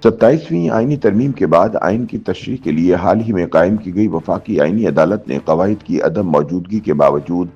27ویں آئینی ترمیم کے بعد آئین کی تشریح کے لیے حال ہی میں قائم کی گئی وفاقی آئینی عدالت نے قواعد کی عدم موجودگی کے باوجود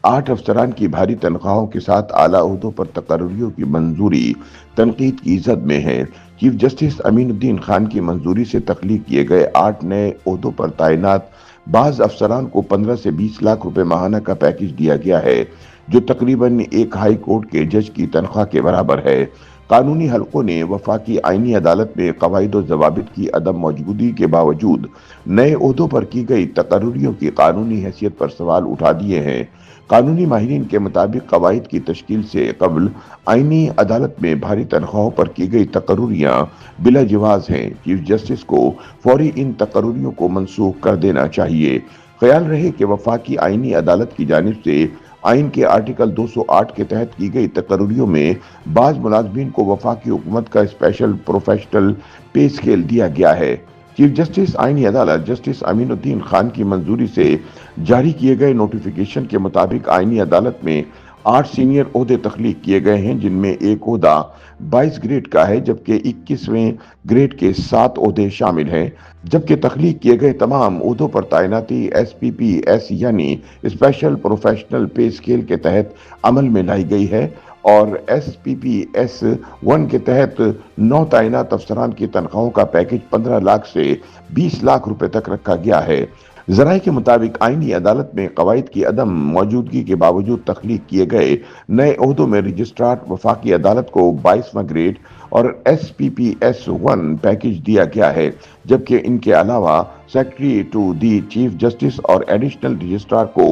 8 افسران کی بھاری تنخواہوں کے ساتھ اعلیٰ عہدوں پر تقرریوں کی منظوری تنقید کی زد میں ہے۔ چیف جسٹس امین الدین خان کی منظوری سے تخلیق کیے گئے 8 نئے عہدوں پر تعینات بعض افسران کو 15 سے 20 لاکھ روپے ماہانہ کا پیکج دیا گیا ہے، جو تقریباً ایک ہائی کورٹ کے جج کی تنخواہ کے برابر ہے۔ قانونی حلقوں نے وفاقی آئینی عدالت میں قواعد و ضوابط کی عدم موجودگی کے باوجود نئے عہدوں پر کی گئی تقرریوں کی قانونی حیثیت پر سوال اٹھا دیے ہیں۔ قانونی ماہرین کے مطابق قواعد کی تشکیل سے قبل آئینی عدالت میں بھاری تنخواہوں پر کی گئی تقرریاں بلا جواز ہیں۔ چیف جسٹس کو فوری ان تقرریوں کو منسوخ کر دینا چاہیے۔ خیال رہے کہ وفاقی آئینی عدالت کی جانب سے آئین کے آرٹیکل 208 کے تحت کی گئی تقرریوں میں بعض ملازمین کو وفاقی حکومت کا اسپیشل پروفیشنل پے اسکیل دیا گیا ہے۔ چیف جسٹس آئینی عدالت جسٹس امین الدین خان کی منظوری سے جاری کیے گئے نوٹیفیکیشن کے مطابق آئینی عدالت میں 8 سینئر عہدے تخلیق کیے گئے ہیں، جن میں ایک عہدہ 22 گریڈ کا ہے جبکہ 21ویں گریڈ کے 7 عہدے شامل ہیں، جبکہ تخلیق کیے گئے تمام عہدوں پر تعیناتی ایس پی پی ایس یعنی اسپیشل پروفیشنل پے اسکیل کے تحت عمل میں لائی گئی ہے اور ایس پی پی ایس 1 کے تحت 9 تعینات افسران کی تنخواہوں کا پیکج 15 لاکھ سے 20 لاکھ روپے تک رکھا گیا ہے۔ ذرائع کے مطابق آئینی عدالت میں قواعد کی عدم موجودگی کے باوجود تخلیق کیے گئے نئے عہدوں میں رجسٹرار وفاقی عدالت کو 22واں گریڈ اور S P P S 1 package دیا گیا ہے، جبکہ ان کے علاوہ secretary to the chief justice اور ایڈیشنل رجسٹرار کو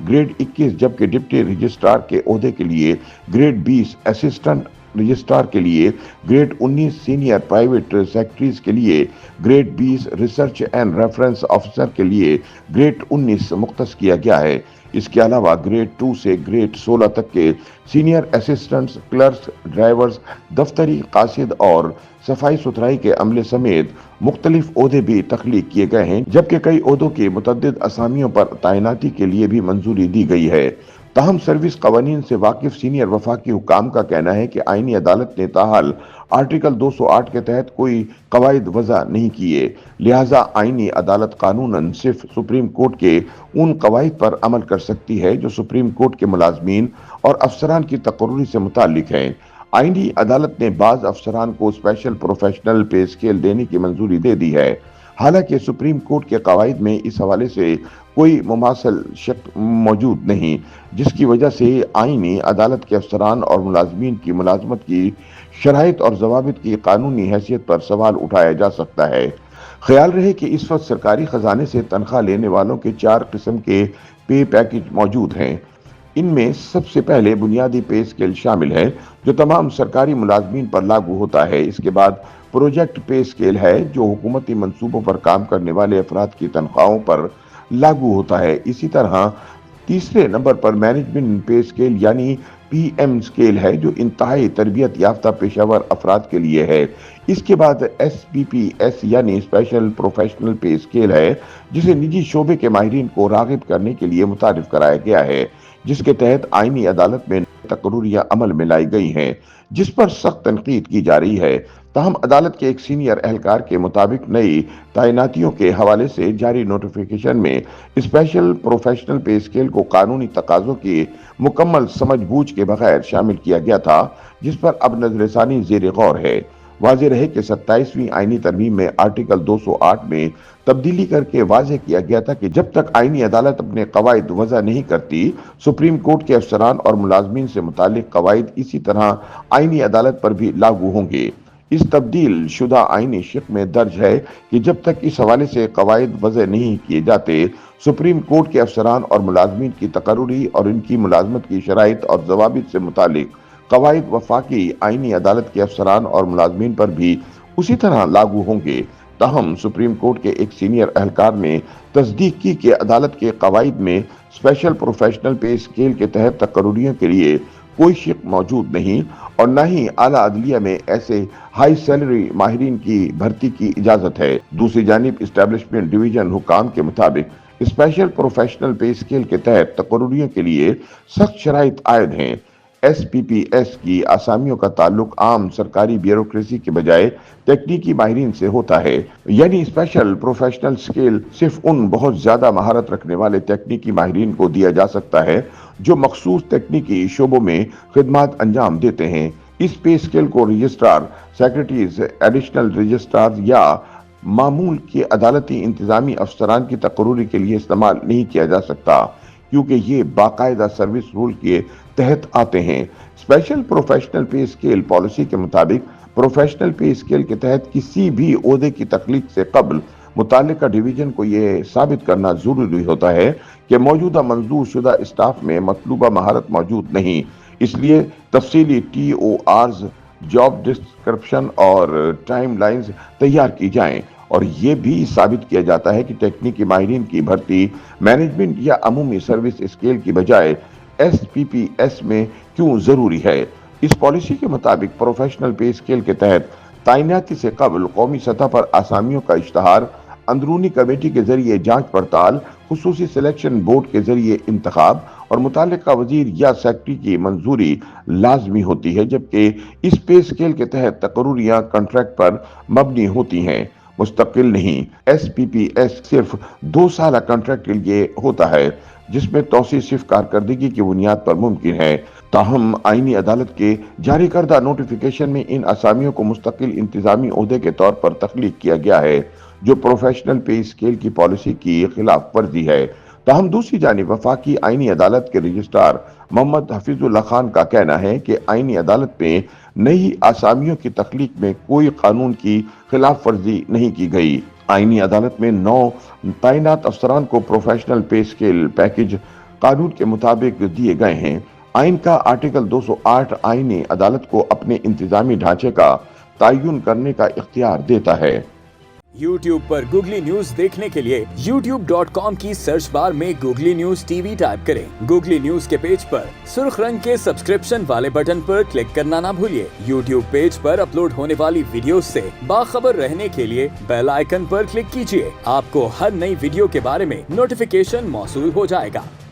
گریڈ 21 جبکہ ڈپٹی رجسٹرار کے عہدے کے لیے گریڈ 20، اسسٹنٹ رجسٹرار کے لیے گریڈ 19، سینئر پرائیویٹ سیکرٹریز کے لیے grade 20، research and reference officer کے لیے گریڈ 19 مختص کیا گیا ہے۔ اس کے علاوہ گریڈ 2 سے گریڈ 16 تک کے سینئر اسسٹنٹس، کلرکس، ڈرائیورز، دفتری قاصد اور صفائی ستھرائی کے عملے سمیت مختلف عہدے بھی تخلیق کیے گئے ہیں، جبکہ کئی عہدوں کی متعدد اسامیوں پر تعیناتی کے لیے بھی منظوری دی گئی ہے۔ تاہم سروس قوانین سے واقف سینئر وفاقی حکام کا کہنا ہے کہ آئینی عدالت نے تاحال آرٹیکل 208 کے تحت کوئی قواعد وضع نہیں کیے، لہٰذا آئینی عدالت قانوناً صرف سپریم کورٹ کے ان قواعد پر عمل کر سکتی ہے جو سپریم کورٹ کے ملازمین اور افسران کی تقرری سے متعلق ہیں۔ آئینی عدالت نے بعض افسران کو اسپیشل پروفیشنل پے اسکیل دینے کی منظوری دے دی ہے، حالانکہ سپریم کورٹ کے قواعد میں اس حوالے سے کوئی مماثل شق موجود نہیں، جس کی وجہ سے آئینی عدالت کے افسران اور ملازمین کی ملازمت کی شرائط اور ضوابط کی قانونی حیثیت پر سوال اٹھایا جا سکتا ہے۔ خیال رہے کہ اس وقت سرکاری خزانے سے تنخواہ لینے والوں کے 4 قسم کے پے پیکج موجود ہیں۔ ان میں سب سے پہلے بنیادی پے اسکیل شامل ہے، جو تمام سرکاری ملازمین پر لاگو ہوتا ہے۔ اس کے بعد پروجیکٹ پے اسکیل ہے، جو حکومتی منصوبوں پر کام کرنے والے افراد کی تنخواہوں پر لاگو ہوتا ہے۔ اسی طرح تیسرے نمبر پر مینجمنٹ پے اسکیل یعنی پی ایم اسکیل ہے، جو انتہائی تربیت یافتہ پیشہ ور افراد کے لیے ہے۔ اس کے بعد ایس پی پی ایس یعنی اسپیشل پروفیشنل پے اسکیل ہے، جسے نجی شعبے کے ماہرین کو راغب کرنے کے لیے متعارف کرایا گیا ہے، جس کے تحت آئینی عدالت میں تقرریاں عمل میں لائی گئی ہیں، جس پر سخت تنقید کی جا رہی ہے۔ تاہم عدالت کے ایک سینئر اہلکار کے مطابق نئی تعیناتیوں کے حوالے سے جاری نوٹیفیکیشن میں اسپیشل پروفیشنل پے اسکیل کو قانونی تقاضوں کی مکمل سمجھ بوجھ کے بغیر شامل کیا گیا تھا، جس پر اب نظر ثانی زیر غور ہے۔ واضح رہے کہ 27ویں آئینی ترمیم میں آرٹیکل 208 میں تبدیلی کر کے واضح کیا گیا تھا کہ جب تک آئینی عدالت اپنے قواعد وضع نہیں کرتی، سپریم کورٹ کے افسران اور ملازمین سے متعلق قواعد اسی طرح آئینی عدالت پر بھی لاگو ہوں گے۔ اس تبدیل شدہ آئینی شق میں درج ہے کہ جب تک اس حوالے سے قواعد وضع نہیں کیے جاتے، سپریم کورٹ کے افسران اور ملازمین کی تقرری اور ان کی ملازمت کی شرائط اور ضوابط سے متعلق قواعد وفاقی آئینی عدالت کے افسران اور ملازمین پر بھی اسی طرح لاگو ہوں گے۔ تاہم سپریم کورٹ کے ایک سینئر اہلکار نے تصدیق کی کہ عدالت کے قواعد میں اسپیشل پروفیشنل پے اسکیل کے تحت تقرریوں کے لیے کوئی شق موجود نہیں اور نہ ہی اعلیٰ عدلیہ میں ایسے ہائی سیلری ماہرین کی بھرتی کی اجازت ہے۔ دوسری جانب اسٹیبلشمنٹ ڈویژن حکام کے مطابق اسپیشل پروفیشنل پے اسکیل کے تحت تقرریوں کے لیے سخت شرائط عائد ہیں۔ SPPS کی آسامیوں کا تعلق عام سرکاری بیوروکریسی کے بجائے تکنیکی ماہرین سے ہوتا ہے، یعنی اسپیشل پروفیشنل سکیل صرف ان بہت زیادہ مہارت رکھنے والے تکنیکی ماہرین کو دیا جا سکتا ہے جو مخصوص تکنیکی شعبوں میں خدمات انجام دیتے ہیں۔ اس پے سکیل کو رجسٹرار، سیکریٹریز، ایڈیشنل رجسٹرار یا معمول کے عدالتی انتظامی افسران کی تقرری کے لیے استعمال نہیں کیا جا سکتا، کیونکہ یہ باقاعدہ سروس رول کے تحت آتے ہیں۔ اسپیشل پروفیشنل پے سکیل پالیسی کے مطابق پروفیشنل پے سکیل کے تحت کسی بھی عہدے کی تخلیق سے قبل متعلقہ ڈویژن کو یہ ثابت کرنا ضروری ہوتا ہے کہ موجودہ منظور شدہ اسٹاف میں مطلوبہ مہارت موجود نہیں۔ اس لیے تفصیلی TORs، جاب ڈسکرپشن اور ٹائم لائنز تیار کی جائیں، اور یہ بھی ثابت کیا جاتا ہے کہ تکنیکی ماہرین کی بھرتی مینجمنٹ یا عمومی سروس اسکیل کی بجائے SPPS میں کیوں ضروری ہے۔ اس پالیسی کے مطابق پروفیشنل پے سکیل کے تحت تعیناتی سے قبل قومی سطح پر آسامیوں کا اشتہار اندرونی کمیٹی کے ذریعے جانچ پڑتال، خصوصی سلیکشن بورڈ کے ذریعے انتخاب اور متعلقہ وزیر یا سیکرٹری کی منظوری لازمی ہوتی ہے، جبکہ اس پے سکیل کے تحت تقرریاں کنٹریکٹ پر مبنی ہوتی ہیں، مستقل نہیں۔ SPPS صرف 2 سالہ کنٹریکٹ کے لیے ہوتا ہے، جس میں توسیع صرف کارکردگی کی بنیاد پر ممکن ہے۔ تاہم آئینی عدالت کے جاری کردہ نوٹیفیکیشن میں ان اسامیوں کو مستقل انتظامی عہدے کے طور پر تخلیق کیا گیا ہے، جو پروفیشنل پے سکیل کی پالیسی کی خلاف ورزی ہے۔ تاہم دوسری جانب وفاقی آئینی عدالت کے رجسٹرار محمد حفیظ اللہ خان کا کہنا ہے کہ آئینی عدالت میں نئی آسامیوں کی تخلیق میں کوئی قانون کی خلاف ورزی نہیں کی گئی۔ آئینی عدالت میں 9 تعینات افسران کو پروفیشنل پے سکیل پیکج قانون کے مطابق دیے گئے ہیں۔ آئین کا آرٹیکل 208 آئینی عدالت کو اپنے انتظامی ڈھانچے کا تعین کرنے کا اختیار دیتا ہے۔ YouTube پر گوگلی نیوز دیکھنے کے لیے youtube.com کی سرچ بار میں گوگلی نیوز TV ٹائپ کریں۔ گوگلی نیوز کے پیج پر سرخ رنگ کے سبسکرپشن والے بٹن پر کلک کرنا نہ بھولیے۔ YouTube پیج پر اپلوڈ ہونے والی ویڈیوز سے باخبر رہنے کے لیے بیل آئیکن پر کلک کیجیے۔ آپ کو ہر نئی ویڈیو کے بارے میں نوٹیفیکیشن موصول ہو جائے گا۔